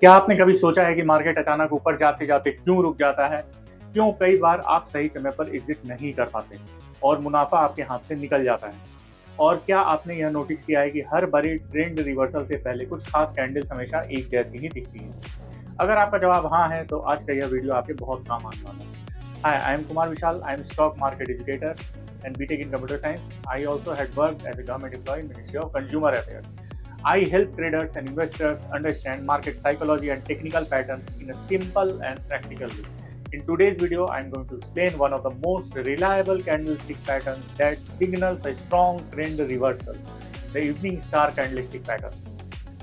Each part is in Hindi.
क्या आपने कभी सोचा है कि मार्केट अचानक ऊपर जाते-जाते क्यों रुक जाता है? क्यों कई बार आप सही समय पर एग्ज़िट नहीं कर पाते और मुनाफ़ा आपके हाथ से निकल जाता है? और क्या आपने यह नोटिस किया है कि हर बड़ी ट्रेंड रिवर्सल से पहले कुछ खास कैंडल्स हमेशा एक जैसी ही दिखती हैं? अगर आपका जवाब हाँ है, तो आज का यह वीडियो आपके बहुत काम आने वाला है। Hi, I am Kumar Vishal. I am stock market educator and BTech in computer science. I also had worked as a government employee in Ministry of Consumer Affairs. I help traders and investors understand market psychology and technical patterns in a simple and practical way. In today's video, I am going to explain one of the most reliable candlestick patterns that signals a strong trend reversal, the evening star candlestick pattern.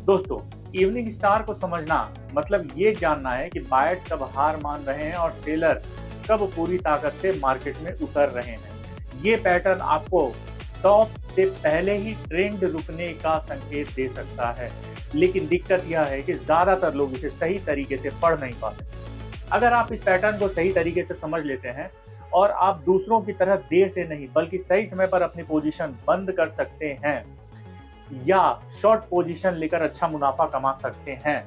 दोस्तों, इवनिंग स्टार को समझना मतलब ये जानना है कि बायर्स कब हार मान रहे हैं और सेलर कब पूरी ताकत से मार्केट में उतर रहे हैं। ये पैटर्न आपको टॉप से पहले ही ट्रेंड रुकने का संकेत दे सकता है, लेकिन दिक्कत यह है कि ज्यादातर लोग इसे सही तरीके से पढ़ नहीं पाते। अगर आप इस पैटर्न को सही तरीके से समझ लेते हैं और आप दूसरों की तरह देर से नहीं बल्कि सही समय पर अपनी पोजीशन बंद कर सकते हैं या शॉर्ट पोजीशन लेकर अच्छा मुनाफा कमा सकते हैं,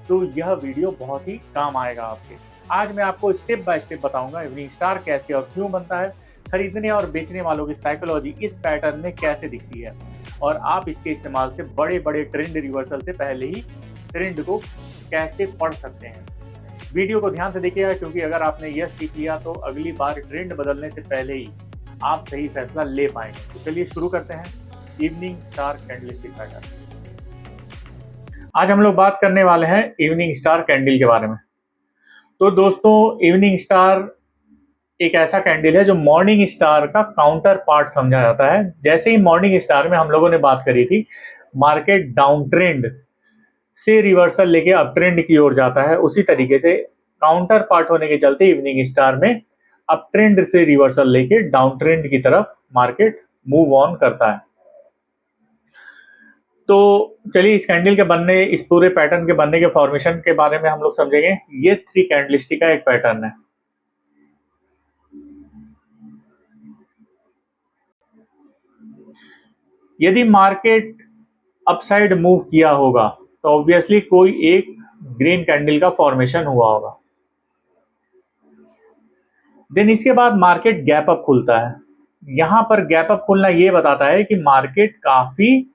तो यह वीडियो बहुत ही काम आएगा आपके। आज मैं आपको स्टेप बाय स्टेप बताऊंगा इवनिंग स्टार कैसे और क्यों बनता है, खरीदने और बेचने वालों की साइकोलॉजी इस पैटर्न में कैसे दिखती है और आप इसके इस्तेमाल से बड़े बड़े ट्रेंड रिवर्सल से पहले ही ट्रेंड को कैसे पढ़ सकते हैं। वीडियो को ध्यान से देखिएगा, क्योंकि अगर आपने यह सीख लिया तो अगली बार ट्रेंड बदलने से पहले ही आप सही फैसला ले पाएंगे। तो चलिए शुरू करते हैं इवनिंग स्टार कैंडलस्टिक पैटर्न। आज हम लोग बात करने वाले हैं इवनिंग स्टार कैंडल के बारे में। तो दोस्तों, इवनिंग स्टार एक ऐसा कैंडल है जो मॉर्निंग स्टार का काउंटर पार्ट समझा जाता है। जैसे ही मॉर्निंग स्टार में हम लोगों ने बात करी थी, मार्केट डाउन ट्रेंड से रिवर्सल लेके अप ट्रेंड की ओर जाता है, उसी तरीके से काउंटर पार्ट होने के चलते इवनिंग स्टार में अप ट्रेंड से रिवर्सल लेके डाउन ट्रेंड की तरफ मार्केट मूव ऑन करता है। तो चलिए इस कैंडल के बनने, इस पूरे पैटर्न के बनने के फॉर्मेशन के बारे में हम लोग समझेंगे। ये 3 कैंडलस्टिक का एक पैटर्न है। यदि मार्केट अपसाइड मूव किया होगा तो ऑब्वियसली कोई एक ग्रीन कैंडल का फॉर्मेशन हुआ होगा। देन इसके बाद मार्केट गैप अप खुलता है। यहां पर गैप अप खुलना ये बताता है कि मार्केट काफी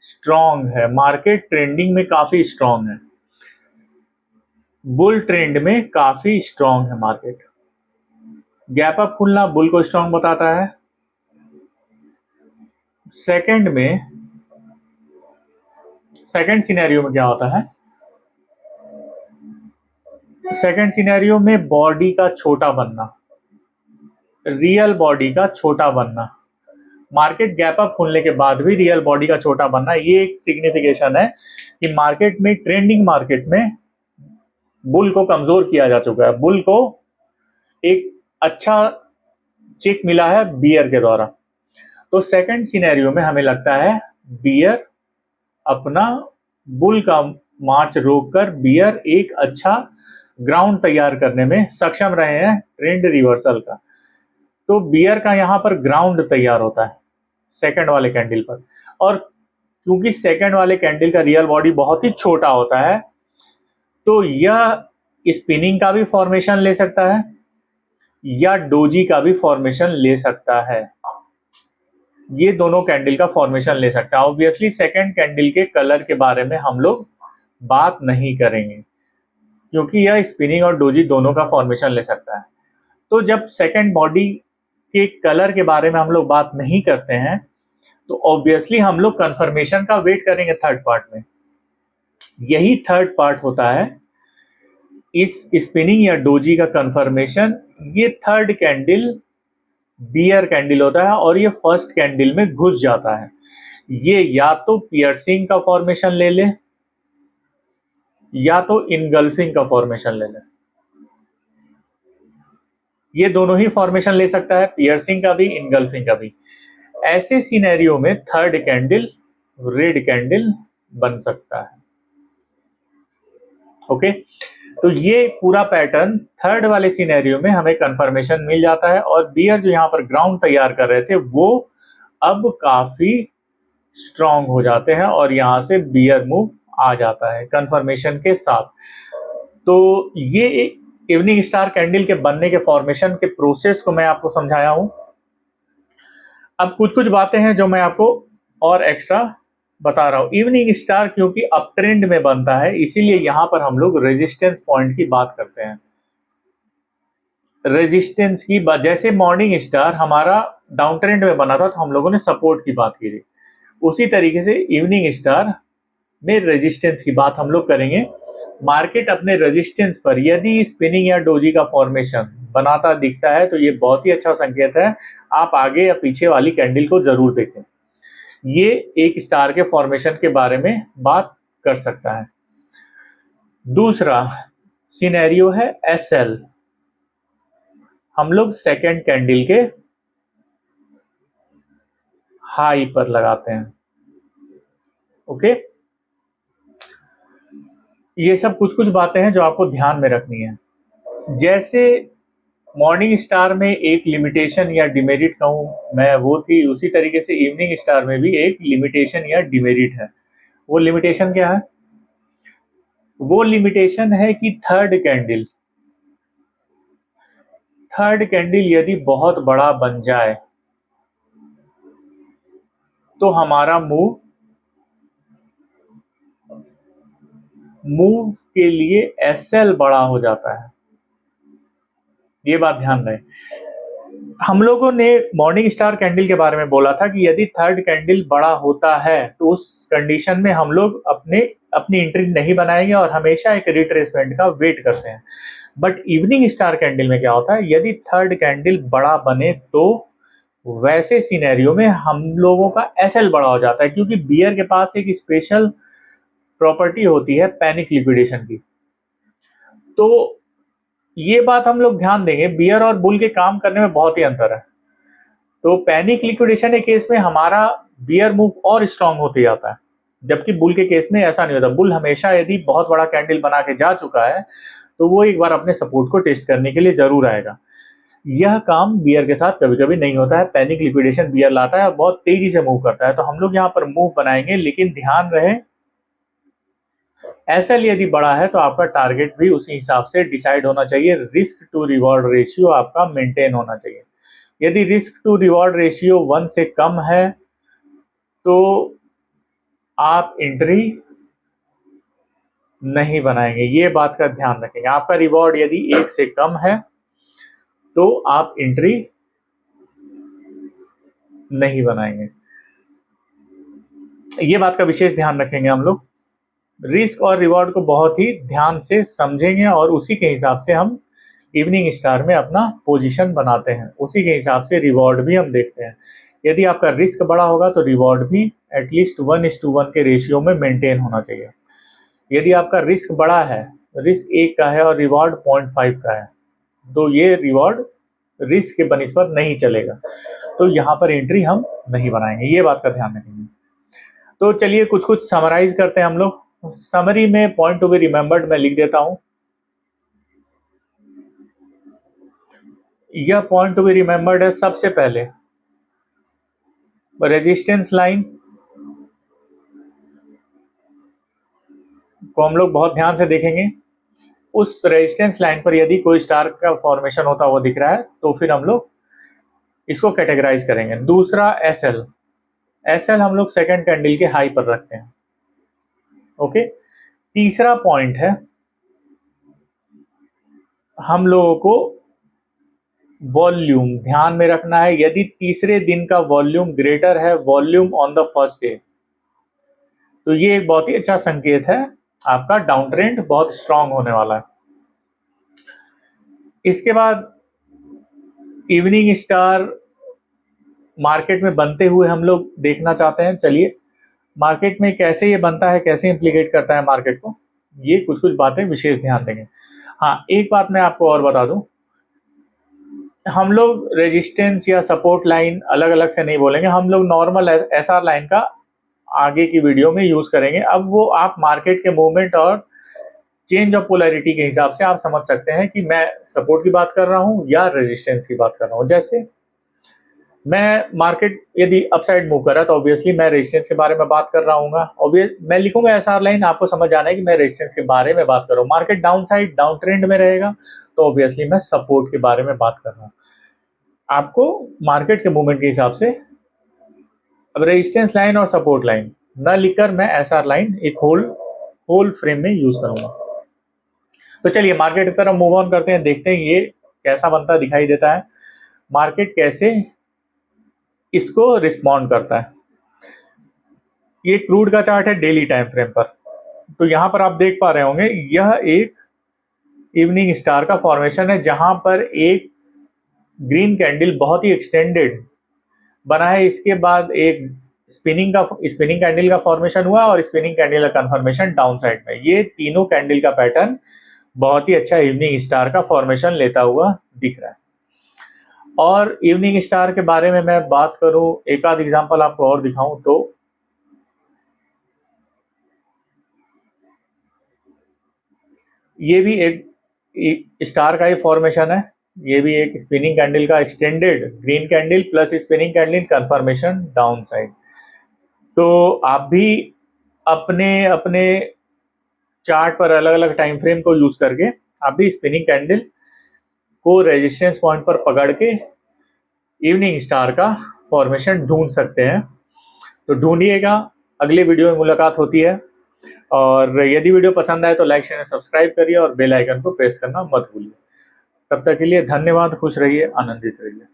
स्ट्रॉन्ग है, मार्केट ट्रेंडिंग में काफी स्ट्रॉन्ग है, बुल ट्रेंड में काफी स्ट्रॉन्ग है मार्केट। गैप अप खुलना बुल को स्ट्रॉन्ग बताता है। सेकंड सिनेरियो में क्या होता है? सेकंड सिनेरियो में बॉडी का छोटा बनना, रियल बॉडी का छोटा बनना। मार्केट गैप अप खुलने के बाद भी रियल बॉडी का छोटा बनना, ये एक सिग्निफिकेशन है कि मार्केट में, ट्रेंडिंग मार्केट में बुल को कमजोर किया जा चुका है। बुल को एक अच्छा चेक मिला है बियर के द्वारा। तो सेकंड सिनेरियो में हमें लगता है बियर अपना बुल का मार्च रोककर बियर एक अच्छा ग्राउंड तैयार करने में सक्षम रहे हैं ट्रेंड रिवर्सल का। तो बियर का यहाँ पर ग्राउंड तैयार होता है सेकंड वाले कैंडल पर, और क्योंकि सेकंड वाले कैंडल का रियल बॉडी बहुत ही छोटा होता है, तो यह स्पिनिंग का भी फॉर्मेशन ले सकता है या डोजी का भी फॉर्मेशन ले सकता है। ये दोनों कैंडल का फॉर्मेशन ले सकता है। ऑब्वियसली सेकंड कैंडल के कलर के बारे में हम लोग बात नहीं करेंगे, क्योंकि यह स्पिनिंग और डोजी दोनों का फॉर्मेशन ले सकता है। तो जब सेकंड बॉडी के कलर के बारे में हम लोग बात नहीं करते हैं, तो ऑब्वियसली हम लोग कंफर्मेशन का वेट करेंगे थर्ड पार्ट में। यही थर्ड पार्ट होता है इस स्पिनिंग या डोजी का कंफर्मेशन। ये थर्ड कैंडल बियर कैंडल होता है और ये फर्स्ट कैंडल में घुस जाता है। ये या तो पियर्सिंग का फॉर्मेशन ले ले या तो इनगल्फिंग का फॉर्मेशन ले ले। ये दोनों ही फॉर्मेशन ले सकता है, पियर्सिंग का भी, इनगल्फिंग का भी। ऐसे सिनेरियो में थर्ड कैंडल रेड कैंडल बन सकता है। ओके, तो ये पूरा पैटर्न थर्ड वाले सिनेरियो में हमें कंफर्मेशन मिल जाता है और बियर जो यहाँ पर ग्राउंड तैयार कर रहे थे वो अब काफी स्ट्रांग हो जाते हैं और यहाँ से बियर मूव आ जाता है कंफर्मेशन के साथ। तो ये इवनिंग स्टार कैंडल के बनने के फॉर्मेशन के प्रोसेस को मैं आपको समझाया हूं। अब कुछ कुछ बातें हैं जो मैं आपको और एक्स्ट्रा बता रहा हूं। इवनिंग स्टार क्योंकि अप ट्रेंड में बनता है, इसीलिए यहां पर हम लोग रेजिस्टेंस पॉइंट की बात करते हैं। रेजिस्टेंस की बात, जैसे मॉर्निंग स्टार हमारा डाउन ट्रेंड में बना था तो हम लोगों ने सपोर्ट की बात की थी, उसी तरीके से इवनिंग स्टार में रेजिस्टेंस की बात हम लोग करेंगे। मार्केट अपने रेजिस्टेंस पर यदि स्पिनिंग या डोजी का फॉर्मेशन बनाता दिखता है तो ये बहुत ही अच्छा संकेत है, आप आगे या पीछे वाली कैंडल को जरूर देखें। ये एक स्टार के फॉर्मेशन के बारे में बात कर सकता है। दूसरा सिनेरियो है एसएल। हम लोग सेकेंड कैंडल के हाई पर लगाते हैं। ओके, ये सब कुछ कुछ बातें हैं जो आपको ध्यान में रखनी है। जैसे मॉर्निंग स्टार में एक लिमिटेशन या डिमेरिट कहूं मैं वो थी, उसी तरीके से इवनिंग स्टार में भी एक लिमिटेशन या डिमेरिट है। वो लिमिटेशन क्या है? वो लिमिटेशन है कि थर्ड कैंडल यदि बहुत बड़ा बन जाए तो हमारा मूव के लिए एसएल बड़ा हो जाता है। ये बात ध्यान रहे। हम लोगों ने मॉर्निंग स्टार कैंडल के बारे में बोला था कि यदि थर्ड कैंडल बड़ा होता है तो उस कंडीशन में हम लोग अपनी एंट्री नहीं बनाएंगे और हमेशा एक रिट्रेसमेंट का वेट करते हैं। बट इवनिंग स्टार कैंडल में क्या होता है, यदि थर्ड कैंडल बड़ा बने तो वैसे सिनेरियो में हम लोगों का एसएल बड़ा हो जाता है, क्योंकि बियर के पास एक स्पेशल प्रॉपर्टी होती है पैनिक लिक्विडेशन की। तो ये बात हम लोग ध्यान देंगे, बियर और बुल के काम करने में बहुत ही अंतर है। तो पैनिक लिक्विडेशन के केस में हमारा बियर मूव और स्ट्रांग होते जाता है, जबकि बुल के केस में ऐसा नहीं होता। बुल हमेशा यदि बहुत बड़ा कैंडल बना के जा चुका है तो वो एक बार अपने सपोर्ट को टेस्ट करने के लिए जरूर आएगा। यह काम बियर के साथ कभी कभी नहीं होता है। पैनिक लिक्विडेशन बियर लाता है और बहुत तेजी से मूव करता है। तो हम लोग यहाँ पर मूव बनाएंगे, लेकिन ध्यान रहे एसएल यदि बड़ा है तो आपका टारगेट भी उसी हिसाब से डिसाइड होना चाहिए। रिस्क टू रिवॉर्ड रेशियो आपका मेंटेन होना चाहिए। यदि रिस्क टू रिवॉर्ड रेशियो 1 से कम है तो आप एंट्री नहीं बनाएंगे, ये बात का ध्यान रखेंगे। आपका रिवॉर्ड यदि 1 से कम है तो आप एंट्री नहीं बनाएंगे, ये बात का विशेष ध्यान रखेंगे। हम लोग रिस्क और रिवॉर्ड को बहुत ही ध्यान से समझेंगे और उसी के हिसाब से हम इवनिंग स्टार में अपना पोजीशन बनाते हैं। उसी के हिसाब से रिवॉर्ड भी हम देखते हैं। यदि आपका रिस्क बड़ा होगा तो रिवॉर्ड भी एटलीस्ट 1:1 के रेशियो में मेंटेन होना चाहिए। यदि आपका रिस्क बड़ा है, रिस्क 1 का है और रिवॉर्ड 0.5 का है, तो ये रिवॉर्ड रिस्क के बनिस्बत नहीं चलेगा, तो यहाँ पर एंट्री हम नहीं बनाएंगे, ये बात का ध्यान रखेंगे। तो चलिए कुछ कुछ समराइज करते हैं हम लोग। समरी में पॉइंट टू बी रिमेंबर्ड मैं लिख देता हूं। यह पॉइंट टू बी रिमेंबर्ड है, सबसे पहले रेजिस्टेंस लाइन को हम लोग बहुत ध्यान से देखेंगे। उस रेजिस्टेंस लाइन पर यदि कोई स्टार का फॉर्मेशन होता हुआ दिख रहा है तो फिर हम लोग इसको कैटेगराइज करेंगे। दूसरा एसएल हम लोग सेकंड कैंडल के हाई पर रखते हैं। ओके, तीसरा पॉइंट है हम लोगों को वॉल्यूम ध्यान में रखना है। यदि तीसरे दिन का वॉल्यूम ग्रेटर है volume on the first day तो ये एक बहुत ही अच्छा संकेत है, आपका डाउन ट्रेंड बहुत स्ट्रांग होने वाला है। इसके बाद इवनिंग स्टार मार्केट में बनते हुए हम लोग देखना चाहते हैं। चलिए मार्केट में कैसे ये बनता है, कैसे इंप्लीकेट करता है मार्केट को, ये कुछ कुछ बातें विशेष ध्यान देंगे। हाँ, एक बात मैं आपको और बता दूं, हम लोग रेजिस्टेंस या सपोर्ट लाइन अलग अलग से नहीं बोलेंगे, हम लोग नॉर्मल एसआर लाइन का आगे की वीडियो में यूज करेंगे। अब वो आप मार्केट के मूवमेंट और चेंज ऑफ पोलैरिटी के हिसाब से आप समझ सकते हैं कि मैं सपोर्ट की बात कर रहा हूं या रेजिस्टेंस की बात कर रहा हूं। जैसे मैं मार्केट यदि अपसाइड मूव कर रहा है तो ऑब्वियसली मैं रेजिस्टेंस के बारे में बात कर रहा हूँ। ऑब्वियस मैं लिखूंगा एसआर लाइन, आपको समझ आना है कि मैं रेजिस्टेंस के बारे में बात कर रहा हूँ। Market down side down trend में रहेगा तो ऑब्वियसली मैं सपोर्ट के बारे में बात कर रहा हूँ। आपको मार्केट के मूवमेंट के हिसाब से अब रेजिस्टेंस लाइन और सपोर्ट लाइन न लिखकर मैं एसआर लाइन एक होल फ्रेम में यूज करूंगा। तो चलिए मार्केट की तरफ मूव ऑन करते हैं, देखते हैं ये कैसा बनता दिखाई देता है, मार्केट कैसे इसको रिस्पॉन्ड करता है। ये क्रूड का चार्ट है डेली टाइम फ्रेम पर। तो यहां पर आप देख पा रहे होंगे यह एक इवनिंग स्टार का फॉर्मेशन है जहां पर एक ग्रीन कैंडल बहुत ही एक्सटेंडेड बना है। इसके बाद एक स्पिनिंग कैंडल का फॉर्मेशन हुआ और स्पिनिंग कैंडल का कंफर्मेशन डाउन साइड में। ये तीनों कैंडल का पैटर्न बहुत ही अच्छा इवनिंग स्टार का फॉर्मेशन लेता हुआ दिख रहा है। और इवनिंग स्टार के बारे में मैं बात करूं, एक आध एग्जांपल आपको और दिखाऊं तो ये भी एक स्टार का ही फॉर्मेशन है। ये भी एक स्पिनिंग कैंडल का extended green candle plus spinning candle confirmation down side. तो आप भी अपने अपने चार्ट पर अलग अलग टाइम फ्रेम को यूज करके आप भी स्पिनिंग कैंडल को रेजिस्टेंस पॉइंट पर पकड़ के इवनिंग स्टार का फॉर्मेशन ढूंढ सकते हैं। तो ढूंढिएगा, अगले वीडियो में मुलाकात होती है। और यदि वीडियो पसंद आए तो लाइक शेयर सब्सक्राइब करिए और बेल आइकन को प्रेस करना मत भूलिए। तब तक के लिए धन्यवाद, खुश रहिए, आनंदित रहिए।